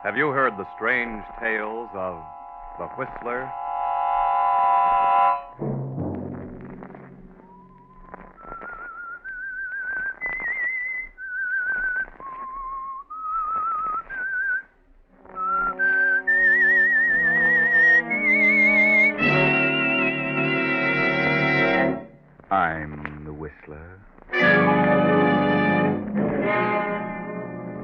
Have you heard the strange tales of the Whistler? I'm the Whistler.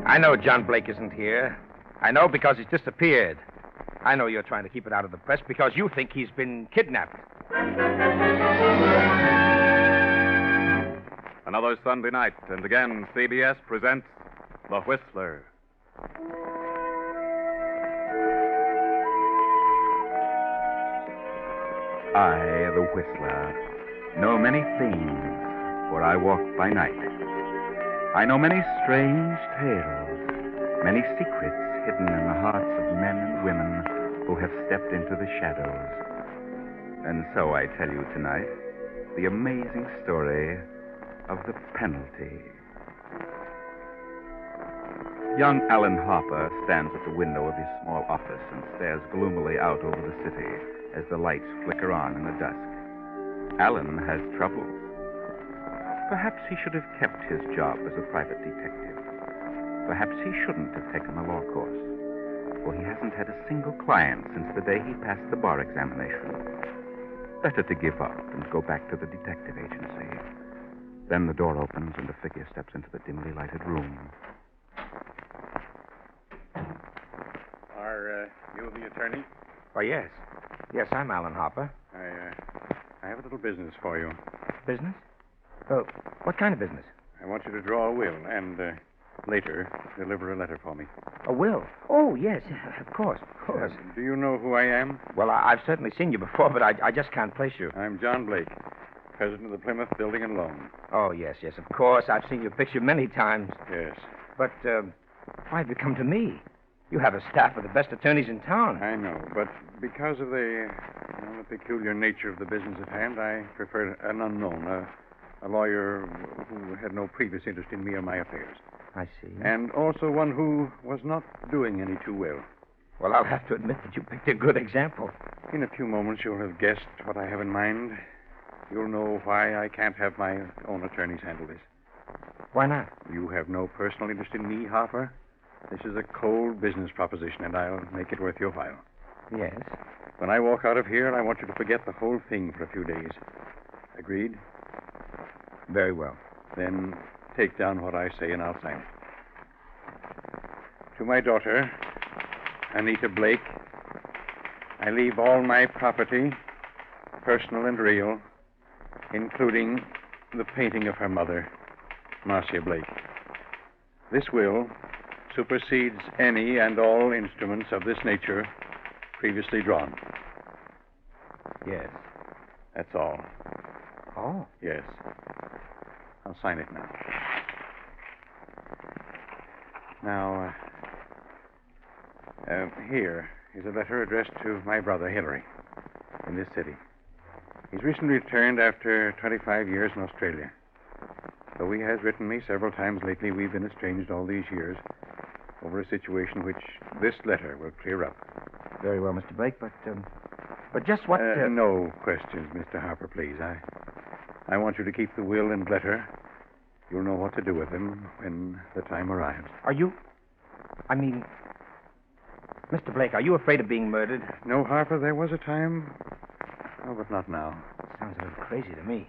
I know John Blake isn't here. I know because he's disappeared. I know you're trying to keep it out of the press because you think he's been kidnapped. Another Sunday night, and again, CBS presents The Whistler. I, the Whistler, know many things, for I walk by night. I know many strange tales, many secrets hidden in the hearts of men and women who have stepped into the shadows. And so I tell you tonight the amazing story of the penalty. Young Alan Harper stands at the window of his small office and stares gloomily out over the city as the lights flicker on in the dusk. Alan has troubles. Perhaps he should have kept his job as a private detective. Perhaps he shouldn't have taken the law course, for he hasn't had a single client since the day he passed the bar examination. Better to give up and go back to the detective agency. Then the door opens and a figure steps into the dimly lighted room. Are you the attorney? Oh, yes. Yes, I'm Alan Harper. I have a little business for you. Business? Oh, what kind of business? I want you to draw a will and later deliver a letter for me. A will? Oh, yes, of course. Do you know who I am? Well, I've certainly seen you before, but I just can't place you. I'm John Blake, president of the Plymouth Building and Loan. Oh, yes, of course. I've seen your picture many times. Yes. But why have you come to me? You have a staff of the best attorneys in town. I know, but because of the peculiar nature of the business at hand, I prefer an unknown, a lawyer who had no previous interest in me or my affairs. I see. And also one who was not doing any too well. Well, I'll have to admit that you picked a good example. In a few moments, you'll have guessed what I have in mind. You'll know why I can't have my own attorneys handle this. Why not? You have no personal interest in me, Harper. This is a cold business proposition, and I'll make it worth your while. Yes. When I walk out of here, I want you to forget the whole thing for a few days. Agreed? Very well. Then take down what I say, and I'll sign it. To my daughter, Anita Blake, I leave all my property, personal and real, including the painting of her mother, Marcia Blake. This will supersedes any and all instruments of this nature previously drawn. Yes. That's all. Oh. Yes. I'll sign it now. Now, here is a letter addressed to my brother, Hillary, in this city. He's recently returned after 25 years in Australia. Though he has written me several times lately, we've been estranged all these years over a situation which this letter will clear up. Very well, Mr. Blake, but just what... No questions, Mr. Harper, please. I want you to keep the will and letter. You'll know what to do with them when the time arrives. Are you... Mr. Blake, are you afraid of being murdered? No, Harper, there was a time... Oh, but not now. Sounds a little crazy to me.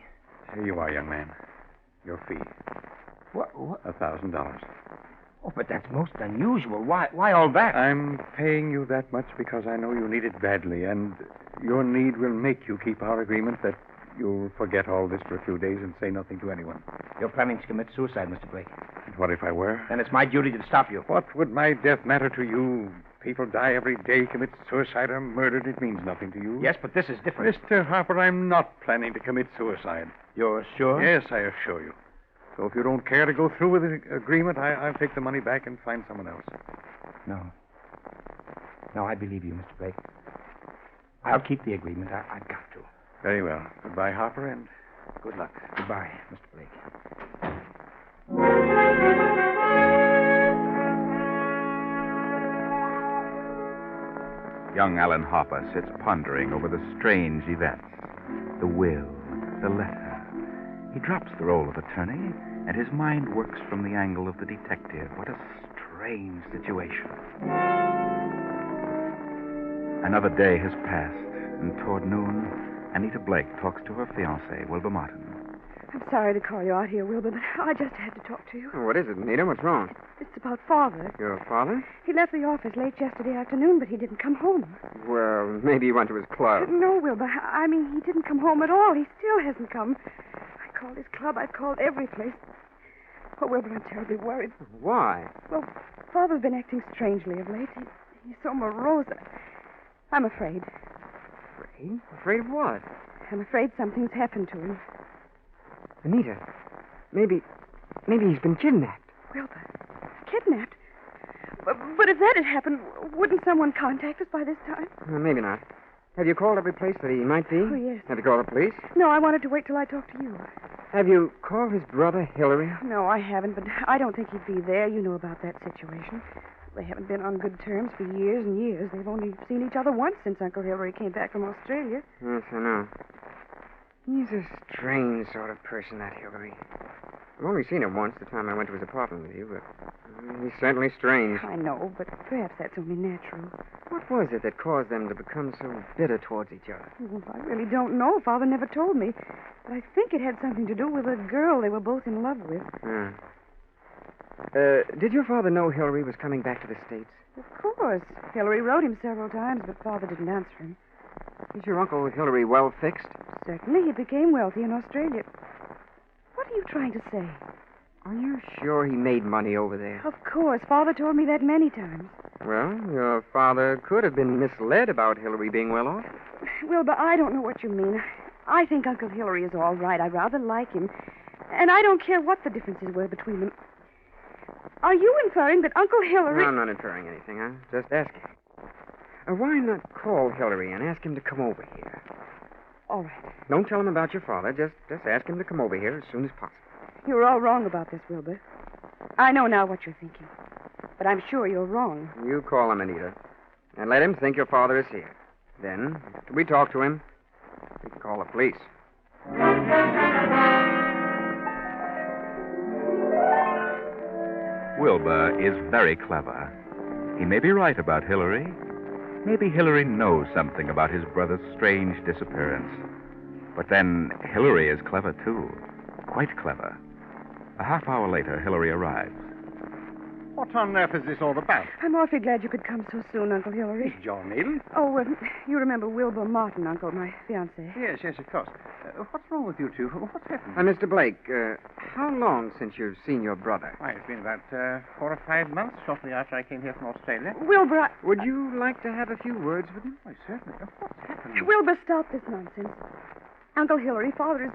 Here you are, young man. Your fee. What? $1,000. Oh, but that's most unusual. Why all that? I'm paying you that much because I know you need it badly, and your need will make you keep our agreement that you'll forget all this for a few days and say nothing to anyone. You're planning to commit suicide, Mr. Blake. And what if I were? Then it's my duty to stop you. What would my death matter to you? People die every day, commit suicide or murdered. It means nothing to you. Yes, but this is different. Mr. Harper, I'm not planning to commit suicide. You're sure? Yes, I assure you. So if you don't care to go through with the agreement, I'll take the money back and find someone else. No. No, I believe you, Mr. Blake. I'll keep the agreement. I've got to. Very well. Goodbye, Harper, and good luck. Goodbye, Mr. Blake. Young Alan Harper sits pondering over the strange events. The will, the letter. He drops the role of attorney, and his mind works from the angle of the detective. What a strange situation. Another day has passed, and toward noon, Anita Blake talks to her fiancé, Wilbur Martin. I'm sorry to call you out here, Wilbur, but I just had to talk to you. Oh, what is it, Anita? What's wrong? It's about Father. Your father? He left the office late yesterday afternoon, but he didn't come home. Well, maybe he went to his club. No, Wilbur. I mean, he didn't come home at all. He still hasn't come. I called his club. I've called every place. Oh, Wilbur, I'm terribly worried. Why? Well, Father's been acting strangely of late. He's so morose. I'm afraid. Afraid? Afraid of what? I'm afraid something's happened to him. Anita, maybe he's been kidnapped. Wilbur, kidnapped? But if that had happened, wouldn't someone contact us by this time? Maybe not. Have you called every place that he might be? Oh, yes. Have you called the police? No, I wanted to wait till I talked to you. Have you called his brother, Hillary? No, I haven't, but I don't think he'd be there. You know about that situation. They haven't been on good terms for years and years. They've only seen each other once since Uncle Hillary came back from Australia. Yes, I know. He's a strange sort of person, that Hillary. I've only seen him once, the time I went to his apartment with you, but he's certainly strange. I know, but perhaps that's only natural. What was it that caused them to become so bitter towards each other? Well, I really don't know. Father never told me. But I think it had something to do with a girl they were both in love with. Did your father know Hillary was coming back to the States? Of course. Hillary wrote him several times, but Father didn't answer him. Is your Uncle Hillary well fixed? Certainly, he became wealthy in Australia. What are you trying to say? Are you sure he made money over there? Of course. Father told me that many times. Well, your father could have been misled about Hillary being well off. Wilbur, I don't know what you mean. I think Uncle Hillary is all right. I rather like him. And I don't care what the differences were between them. Are you inferring that Uncle Hillary... No, I'm not inferring anything. I'm just asking. Why not call Hillary and ask him to come over here? All right. Don't tell him about your father. Just ask him to come over here as soon as possible. You're all wrong about this, Wilbur. I know now what you're thinking. But I'm sure you're wrong. You call him, Anita. And let him think your father is here. Then, after we talk to him, we can call the police. Wilbur is very clever. He may be right about Hillary. Maybe Hillary knows something about his brother's strange disappearance. But then Hillary is clever, too. Quite clever. A half hour later, Hillary arrives. What on earth is this all about? I'm awfully glad you could come so soon, Uncle Hillary. John Needle? Oh, you remember Wilbur Martin, Uncle, my fiancé. Yes, of course. What's wrong with you two? What's happened? Mr. Blake, how long since you've seen your brother? Why, it's been about 4 or 5 months, shortly after I came here from Australia. Wilbur, Would you like to have a few words with him? Why, certainly. What's happened? Wilbur, stop this nonsense. Uncle Hillary, Father is...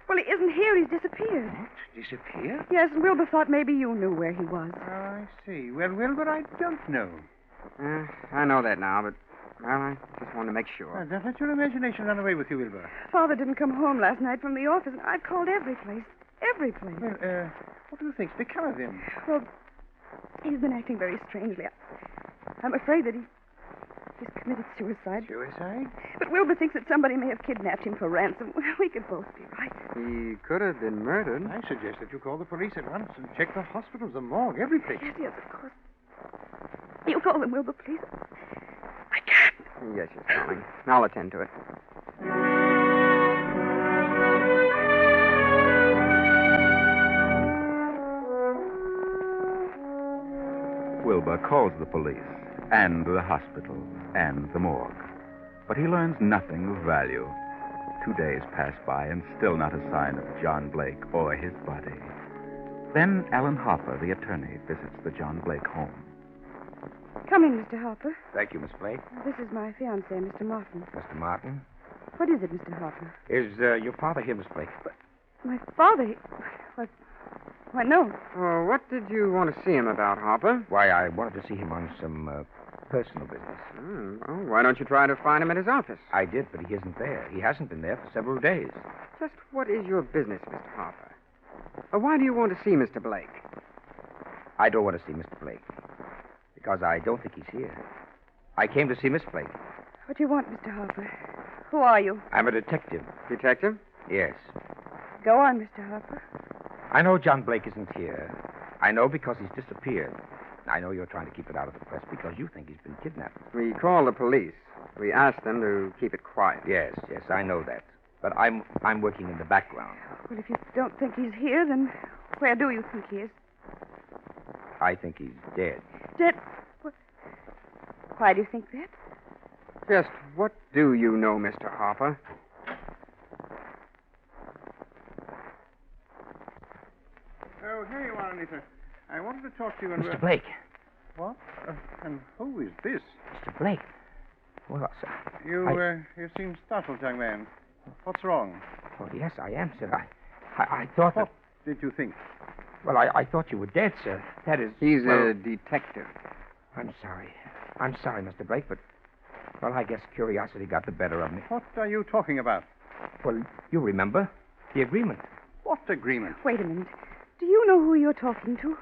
Well, he isn't here. He's disappeared. What? Disappeared? Yes, and Wilbur thought maybe you knew where he was. Oh, I see. Well, Wilbur, I don't know. I know that now, but, well, I just wanted to make sure. Don't let your imagination run away with you, Wilbur. Father didn't come home last night from the office, and I've called every place. Every place. Well, what do you think's become of him? Well, he's been acting very strangely. I'm afraid that he's committed suicide. Suicide? But Wilbur thinks that somebody may have kidnapped him for ransom. We could both be right. He could have been murdered. I suggest that you call the police at once and check the hospitals, the morgue, every place. Yes, of course. You call them, Wilbur, please. I can't. Yes, yes, darling. I'll attend to it. Wilbur calls the police, and the hospital, and the morgue. But he learns nothing of value. 2 days pass by, and still not a sign of John Blake or his body. Then Alan Harper, the attorney, visits the John Blake home. Come in, Mr. Harper. Thank you, Miss Blake. This is my fiancé, Mr. Martin. Mr. Martin. What is it, Mr. Harper? Is your father here, Miss Blake? My father? Why, no. What did you want to see him about, Harper? Why, I wanted to see him on some personal business. Well, why don't you try to find him at his office? I did, but he isn't there. He hasn't been there for several days. Just what is your business, Mr. Harper? Why do you want to see Mr. Blake? I don't want to see Mr. Blake because I don't think he's here. I came to see Miss Blake. What do you want, Mr. Harper? Who are you? I'm a detective. Detective? Yes. Go on, Mr. Harper. I know John Blake isn't here. I know because he's disappeared. I know you're trying to keep it out of the press because you think he's been kidnapped. We called the police. We asked them to keep it quiet. Yes, I know that. But I'm working in the background. Well, if you don't think he's here, then where do you think he is? I think he's dead. Dead? Why do you think that? Just what do you know, Mr. Harper? Oh, here you are, Anita. I wanted to talk to you and... Mr. Blake. What? And who is this? Mr. Blake. Well, sir. You seem startled, young man. What's wrong? Oh, yes, I am, sir. I thought What that... did you think? Well, I thought you were dead, sir. That is... He's well, a detective. I'm sorry. I'm sorry, Mr. Blake, but... Well, I guess curiosity got the better of me. What are you talking about? Well, you remember the agreement. What agreement? Wait a minute. Do you know who you're talking to?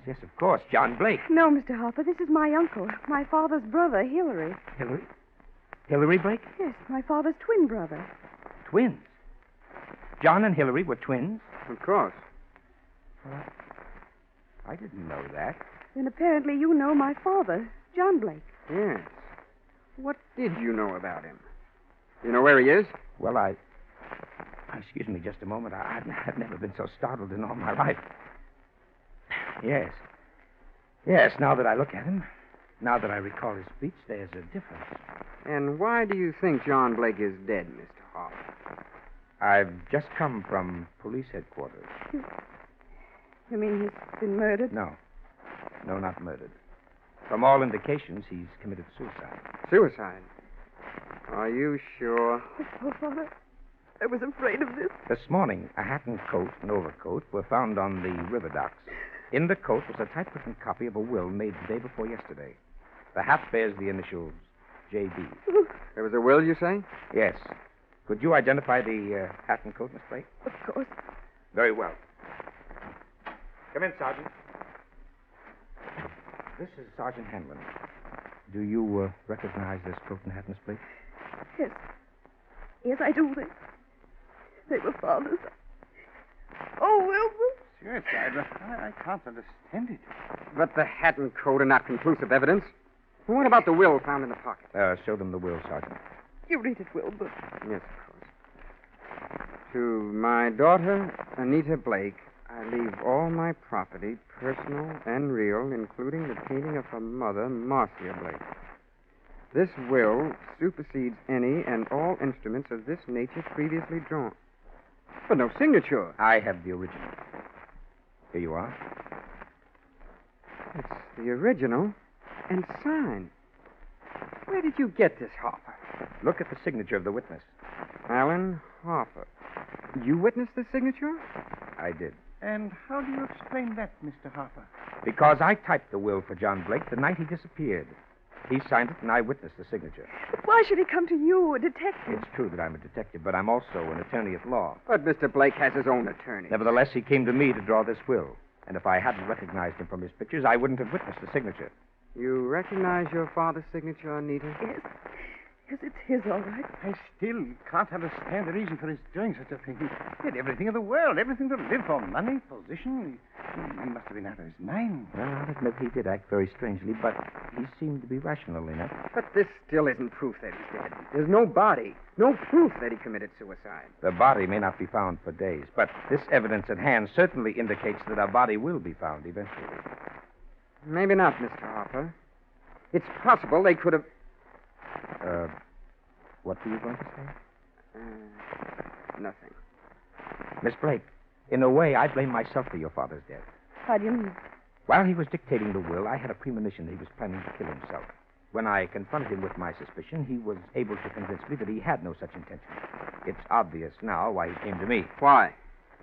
Yes, of course. John Blake. No, Mr. Harper. This is my uncle, my father's brother, Hillary. Hillary? Hillary Blake? Yes, my father's twin brother. Twins. John and Hillary were twins? Of course. Well, I didn't know that. Then apparently you know my father, John Blake. Yes. What did you know about him? You know where he is? Well, excuse me just a moment. I've never been so startled in all my life. Yes. Yes, now that I look at him, now that I recall his speech, there's a difference. And why do you think John Blake is dead, Mr. Harper? I've just come from police headquarters. You mean he's been murdered? No, not murdered. From all indications, he's committed suicide. Suicide? Are you sure? Oh, Father, I was afraid of this. This morning, a hat and coat and overcoat were found on the river docks. In the coat was a typewritten copy of a will made the day before yesterday. The hat bears the initials J.B. There was a will, you say? Yes. Could you identify the hat and coat, Miss Blake? Of course. Very well. Come in, Sergeant. This is Sergeant Hanlon. Do you recognize this coat and hat, Miss Blake? Yes. Yes, I do. They were father's. Oh, Wilbur. Yes, I can't understand it. But the hat and coat are not conclusive evidence. What about the will found in the pocket? Show them the will, Sergeant. You read it, Wilbur. Yes, of course. To my daughter, Anita Blake, I leave all my property, personal and real, including the painting of her mother, Marcia Blake. This will supersedes any and all instruments of this nature previously drawn. But no signature. I have the original. Here you are. It's the original and signed. Where did you get this, Harper? Look at the signature of the witness. Alan Harper. You witnessed the signature? I did. And how do you explain that, Mr. Harper? Because I typed the will for John Blake the night he disappeared. He signed it, and I witnessed the signature. But why should he come to you, a detective? It's true that I'm a detective, but I'm also an attorney at law. But Mr. Blake has his own attorney. Nevertheless, he came to me to draw this will. And if I hadn't recognized him from his pictures, I wouldn't have witnessed the signature. You recognize your father's signature, Anita? Yes. Yes, it's his, all right. I still can't understand the reason for his doing such a thing. He had everything in the world, everything to live for, money, position. He must have been out of his mind. Well, I'll admit he did act very strangely, but he seemed to be rational enough. But this still isn't proof that he's dead. There's no body, no proof that he committed suicide. The body may not be found for days, but this evidence at hand certainly indicates that a body will be found eventually. Maybe not, Mr. Harper. It's possible they could have... What were you going to say? Nothing. Miss Blake, in a way, I blame myself for your father's death. How do you mean? While he was dictating the will, I had a premonition that he was planning to kill himself. When I confronted him with my suspicion, he was able to convince me that he had no such intention. It's obvious now why he came to me. Why?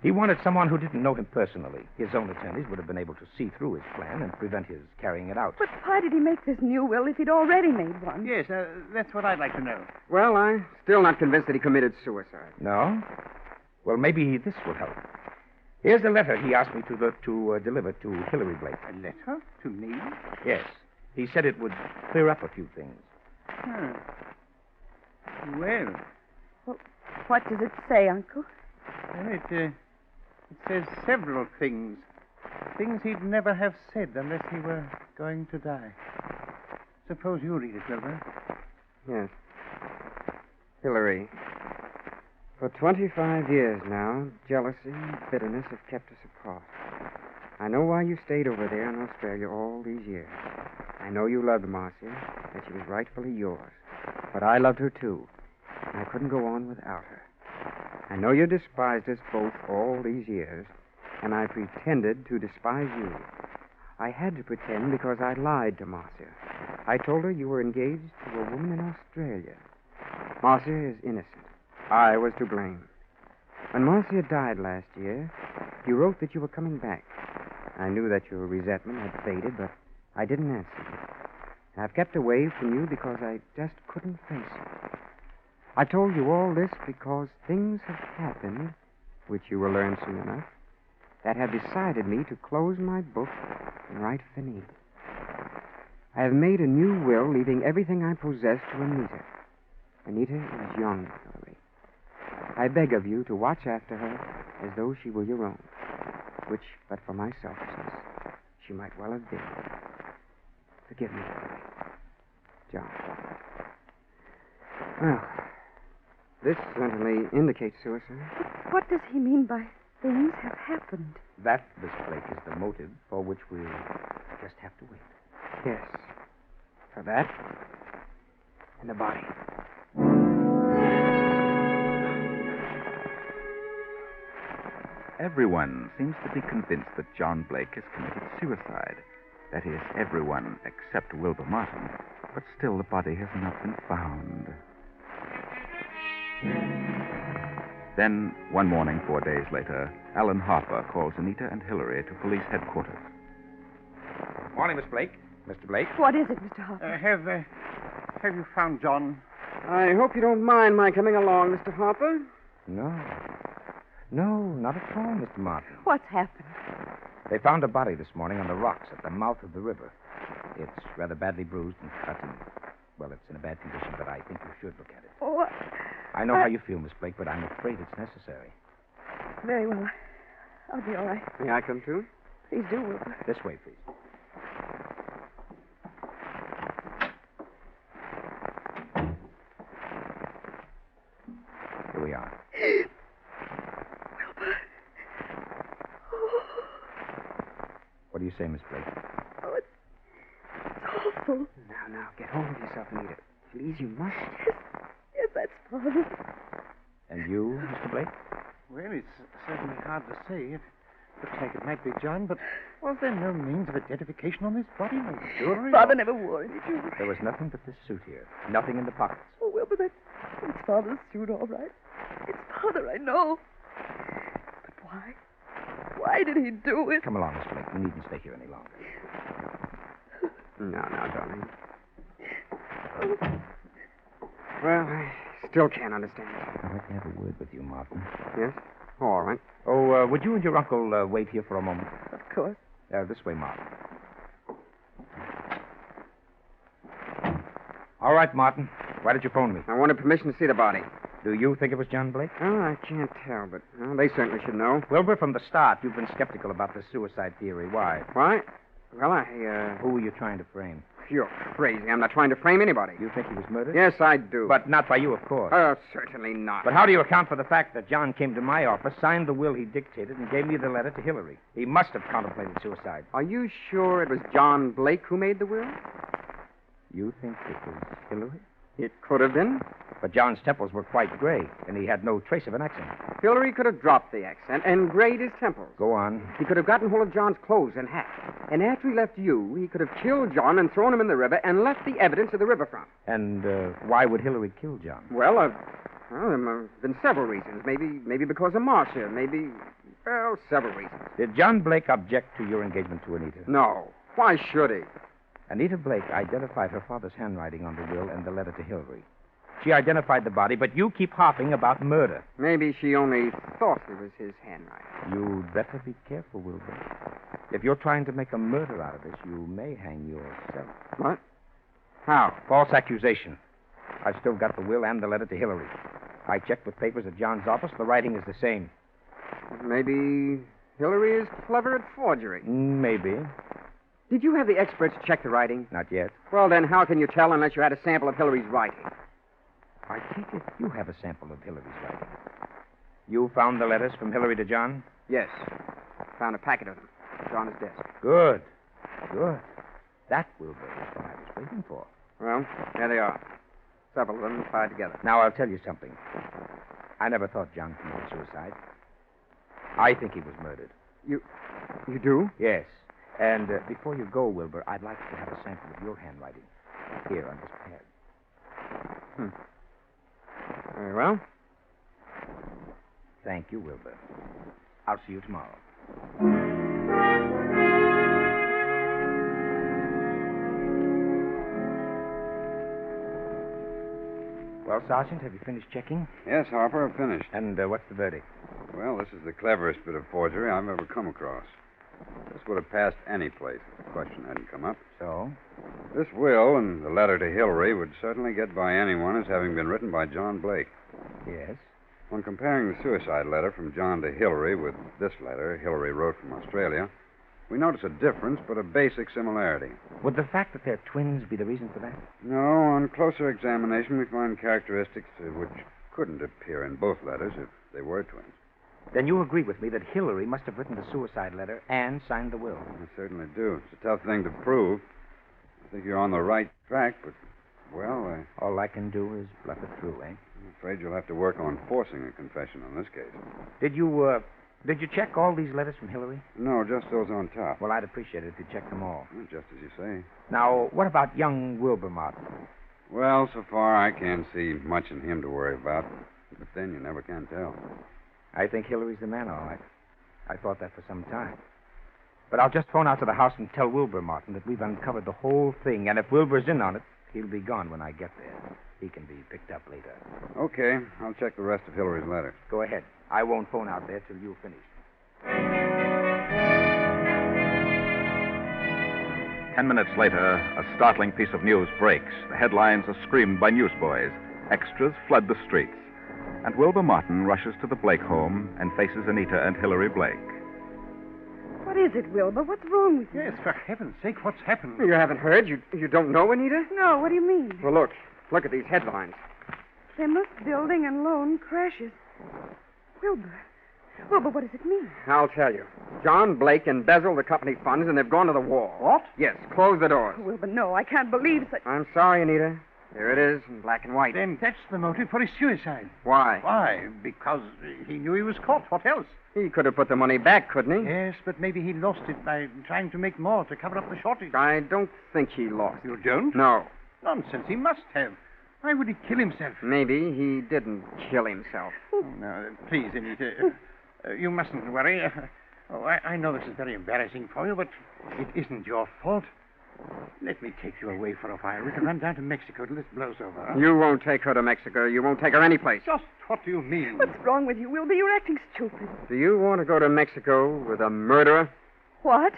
He wanted someone who didn't know him personally. His own attorneys would have been able to see through his plan and prevent his carrying it out. But why did he make this new will if he'd already made one? Yes, that's what I'd like to know. Well, I'm still not convinced that he committed suicide. No? Well, maybe this will help. Here's a letter he asked me to deliver to Hillary Blake. A letter? To me? Yes. He said it would clear up a few things. Huh. Well, What does it say, Uncle? it says several things. Things he'd never have said unless he were going to die. Suppose you read it, Wilbur. Yes. Hillary, for 25 years now, jealousy and bitterness have kept us apart. I know why you stayed over there in Australia all these years. I know you loved Marcia, that she was rightfully yours. But I loved her too, and I couldn't go on without her. I know you despised us both all these years, and I pretended to despise you. I had to pretend because I lied to Marcia. I told her you were engaged to a woman in Australia. Marcia is innocent. I was to blame. When Marcia died last year, you wrote that you were coming back. I knew that your resentment had faded, but I didn't answer you. I've kept away from you because I just couldn't face it. I told you all this because things have happened, which you will learn soon enough, that have decided me to close my book and write finis. I have made a new will, leaving everything I possess to Anita. Anita is young, Hillary. I beg of you to watch after her as though she were your own, which, but for my selfishness, she might well have been. Forgive me, Hillary. John. Well, this certainly indicates suicide. What does he mean by things have happened? That, Miss Blake, is the motive for which we'll just have to wait. Yes. For that and the body. Everyone seems to be convinced that John Blake has committed suicide. That is, everyone except Wilbur Martin. But still, the body has not been found. Then, one morning, 4 days later, Alan Harper calls Anita and Hillary to police headquarters. Morning, Miss Blake. Mr. Blake. What is it, Mr. Harper? Have you found John? I hope you don't mind my coming along, Mr. Harper. No. No, not at all, Mr. Martin. What's happened? They found a body this morning on the rocks at the mouth of the river. It's rather badly bruised and cut, and, well, it's in a bad condition, but I think you should look at it. Oh, I know how you feel, Miss Blake, but I'm afraid it's necessary. very well. I'll be all right. May I come too? Please do, Wilbur. This way, please. Here we are. What do you say, Miss Blake? Oh, it's awful. Now, get hold of yourself, Anita. Please, you must. Yes, that's Father. And you, Mr. Blake? Well, it's certainly hard to say. It looks like it might be John, but was there no means of identification on this body? No jewelry? Father never wore any jewelry. There was nothing but this suit here. Nothing in the pockets. Oh, Wilbur, that's Father's suit, all right. It's Father, I know. But why? Why did he do it? Come along, Miss Blake. You needn't stay here any longer. Now, darling. Well, I still can't understand. I'd like to have a word with you, Martin. Yes? All right. Oh, would you and your uncle wait here for a moment? Of course. This way, Martin. All right, Martin. Why did you phone me? I wanted permission to see the body. Do you think it was John Blake? Oh, I can't tell, but they certainly should know. Wilbur, from the start, you've been skeptical about the suicide theory. Why? Why? Well, Who were you trying to frame? You're crazy. I'm not trying to frame anybody. You think he was murdered? Yes, I do. But not by you, of course. Certainly not. But how do you account for the fact that John came to my office, signed the will he dictated, and gave me the letter to Hillary? He must have contemplated suicide. Are you sure it was John Blake who made the will? You think it was Hillary? It could have been. But John's temples were quite gray, and he had no trace of an accent. Hillary could have dropped the accent and grayed his temples. Go on. He could have gotten hold of John's clothes and hat. And after he left you, he could have killed John and thrown him in the river and left the evidence at the riverfront. And why would Hillary kill John? Well, there have been several reasons. Maybe because of Marcia. Several reasons. Did John Blake object to your engagement to Anita? No. Why should he? Anita Blake identified her father's handwriting on the will and the letter to Hillary. She identified the body, but you keep harping about murder. Maybe she only thought it was his handwriting. You'd better be careful, Wilbur. If you're trying to make a murder out of this, you may hang yourself. What? How? False accusation. I've still got the will and the letter to Hillary. I checked with papers at John's office. The writing is the same. Maybe Hillary is clever at forgery. Maybe. Did you have the experts check the writing? Not yet. Well, then how can you tell unless you had a sample of Hillary's writing? I take it you have a sample of Hillary's writing. You found the letters from Hillary to John? Yes. Found a packet of them. It's on his desk. Good. Good. That, Wilbur, is what I was waiting for. Well, there they are. Several of them tied together. Now, I'll tell you something. I never thought John committed suicide. I think he was murdered. You do? Yes. And before you go, Wilbur, I'd like to have a sample of your handwriting. Here on this pad. Very well. Thank you, Wilbur. I'll see you tomorrow. Well, Sergeant, have you finished checking? Yes, Harper, I've finished. And what's the verdict? Well, this is the cleverest bit of forgery I've ever come across. This would have passed any place if the question hadn't come up. So? This will and the letter to Hillary would certainly get by anyone as having been written by John Blake. Yes. When comparing the suicide letter from John to Hillary with this letter Hillary wrote from Australia, we notice a difference, but a basic similarity. Would the fact that they're twins be the reason for that? No, on closer examination, we find characteristics which couldn't appear in both letters if they were twins. Then you agree with me that Hillary must have written the suicide letter and signed the will. I certainly do. It's a tough thing to prove. I think you're on the right track, but, well, All I can do is bluff it through, eh? I'm afraid you'll have to work on forcing a confession on this case. Did you check all these letters from Hillary? No, just those on top. Well, I'd appreciate it if you checked them all. Well, just as you say. Now, what about young Wilbur Martin? Well, so far I can't see much in him to worry about. But then you never can tell. I think Hillary's the man, all right. I thought that for some time. But I'll just phone out to the house and tell Wilbur Martin that we've uncovered the whole thing, and if Wilbur's in on it, he'll be gone when I get there. He can be picked up later. Okay, I'll check the rest of Hillary's letter. Go ahead. I won't phone out there till you've finished. 10 minutes later, a startling piece of news breaks. The headlines are screamed by newsboys. Extras flood the streets. And Wilbur Martin rushes to the Blake home and faces Anita and Hillary Blake. What is it, Wilbur? What's wrong with you? Yes, for heaven's sake, what's happened? You haven't heard? You don't know, Anita? No, what do you mean? Well, look at these headlines. Plymouth building and loan crashes. Wilbur, what does it mean? I'll tell you. John Blake embezzled the company funds, and they've gone to the wall. What? Yes, close the doors. Wilbur, no, I can't believe such... I'm sorry, Anita. There it is, in black and white. Then that's the motive for his suicide. Why? Why? Because he knew he was caught. What else? He could have put the money back, couldn't he? Yes, but maybe he lost it by trying to make more to cover up the shortage. I don't think he lost. You don't? No. Nonsense. He must have. Why would he kill himself? Maybe he didn't kill himself. Oh, no, please, Anita. You mustn't worry. I know this is very embarrassing for you, but it isn't your fault. Let me take you away for a while. We can run down to Mexico till this blows over. You won't take her to Mexico. You won't take her anyplace. Just what do you mean? What's wrong with you, Wilbur? You're acting stupid. Do you want to go to Mexico with a murderer? What?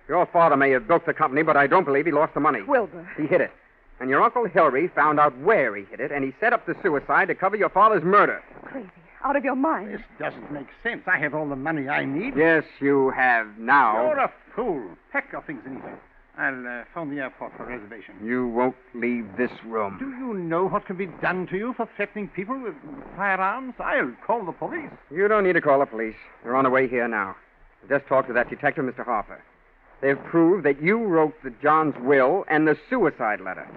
Your father may have built the company, but I don't believe he lost the money. Wilbur. He hid it. And your Uncle Hillary found out where he hid it, and he set up the suicide to cover your father's murder. Crazy. Out of your mind. This doesn't make sense. I have all the money I need. Yes, you have now. You're a fool. Pack your things, Anita. I'll phone the airport for a reservation. You won't leave this room. Do you know what can be done to you for threatening people with firearms? I'll call the police. You don't need to call the police. They're on the way here now. I just talked to that detective, Mr. Harper. They've proved that you wrote the John's will and the suicide letter.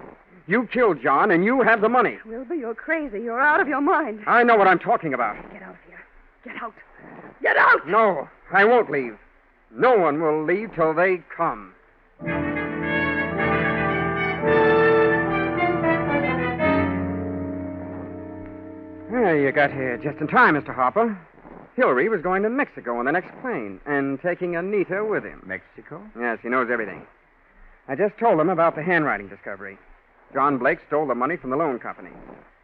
You killed John, and you have the money. Wilbur, you're crazy. You're out of your mind. I know what I'm talking about. Get out of here. Get out. Get out! No, I won't leave. No one will leave till they come. Well, you got here just in time, Mr. Harper. Hillary was going to Mexico on the next plane and taking Anita with him. Mexico? Yes, he knows everything. I just told him about the handwriting discovery. John Blake stole the money from the loan company.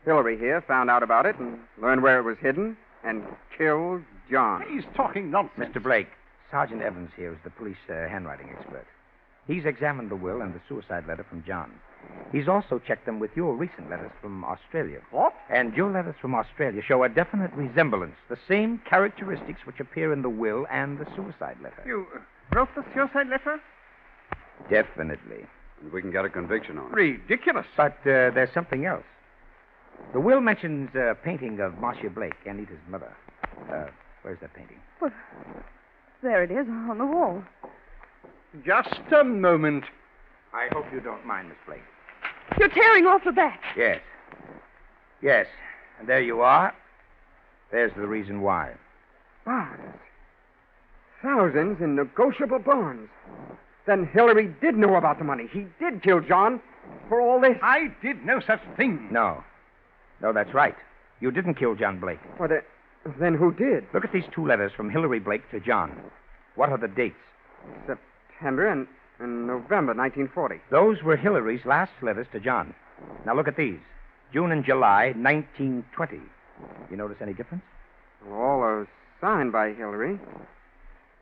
Hillary here found out about it and learned where it was hidden and killed John. He's talking nonsense. Mr. Blake, Sergeant Evans here is the police handwriting expert. He's examined the will and the suicide letter from John. He's also checked them with your recent letters from Australia. What? And your letters from Australia show a definite resemblance, the same characteristics which appear in the will and the suicide letter. You wrote the suicide letter? Definitely. And we can get a conviction on it. Ridiculous. But there's something else. The will mentions a painting of Marcia Blake, Anita's mother. Where's that painting? Well, there it is on the wall. Just a moment. I hope you don't mind, Miss Blake. You're tearing off the back. Yes. Yes. And there you are. There's the reason why. Bonds. Thousands in negotiable bonds. Then Hillary did know about the money. He did kill John for all this. I did no such thing. No. No, that's right. You didn't kill John Blake. Well, then who did? Look at these two letters from Hillary Blake to John. What are the dates? September and November 1940. Those were Hillary's last letters to John. Now look at these. June and July, 1920. You notice any difference? All are signed by Hillary.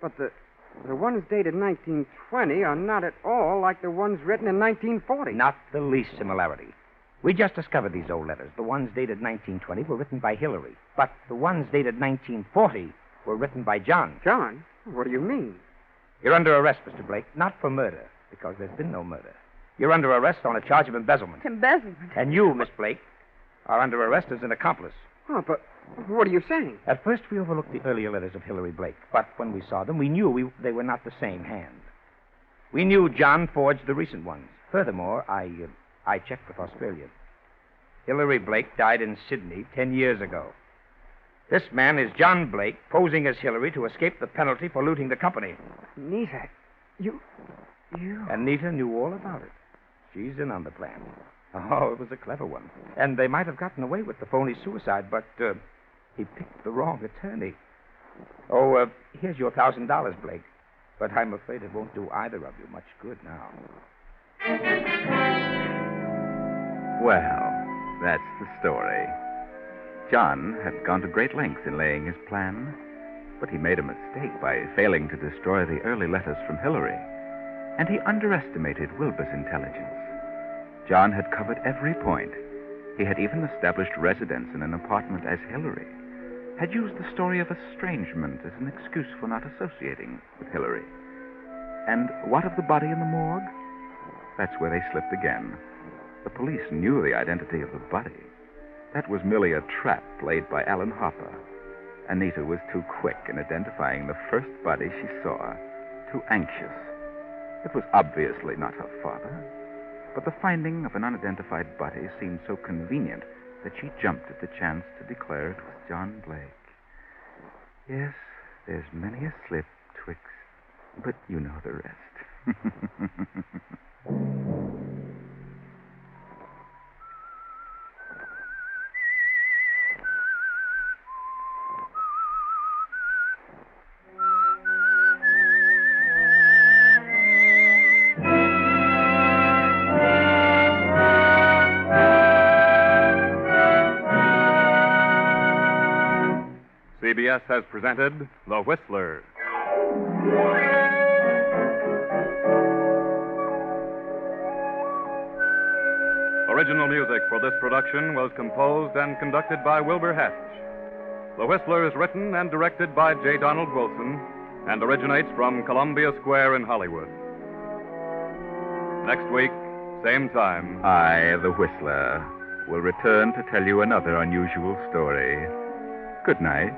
But the ones dated 1920 are not at all like the ones written in 1940. Not the least similarity. We just discovered these old letters. The ones dated 1920 were written by Hillary. But the ones dated 1940 were written by John. John? What do you mean? You're under arrest, Mr. Blake, not for murder, because there's been no murder. You're under arrest on a charge of embezzlement. Embezzlement? And you, Miss Blake, are under arrest as an accomplice. Oh, but what are you saying? At first, we overlooked the earlier letters of Hillary Blake, but when we saw them, we knew they were not the same hand. We knew John forged the recent ones. Furthermore, I checked with Australia. Hillary Blake died in Sydney 10 years ago. This man is John Blake, posing as Hillary to escape the penalty for looting the company. Nita, you... And Nita knew all about it. She's in on the plan. Oh, it was a clever one. And they might have gotten away with the phony suicide, but he picked the wrong attorney. Oh, here's your $1,000, Blake. But I'm afraid it won't do either of you much good now. Well, that's the story. John had gone to great lengths in laying his plan, but he made a mistake by failing to destroy the early letters from Hillary, and he underestimated Wilbur's intelligence. John had covered every point. He had even established residence in an apartment as Hillary, had used the story of estrangement as an excuse for not associating with Hillary. And what of the body in the morgue? That's where they slipped again. The police knew the identity of the body. That was merely a trap laid by Alan Harper. Anita was too quick in identifying the first body she saw, too anxious. It was obviously not her father, but the finding of an unidentified body seemed so convenient that she jumped at the chance to declare it was John Blake. Yes, there's many a slip twixt, but you know the rest. CBS has presented The Whistler. Original music for this production was composed and conducted by Wilbur Hatch. The Whistler is written and directed by J. Donald Wilson and originates from Columbia Square in Hollywood. Next week, same time. I, the Whistler, will return to tell you another unusual story. Good night.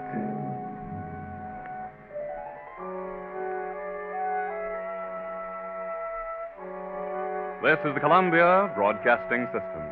This is the Columbia Broadcasting System.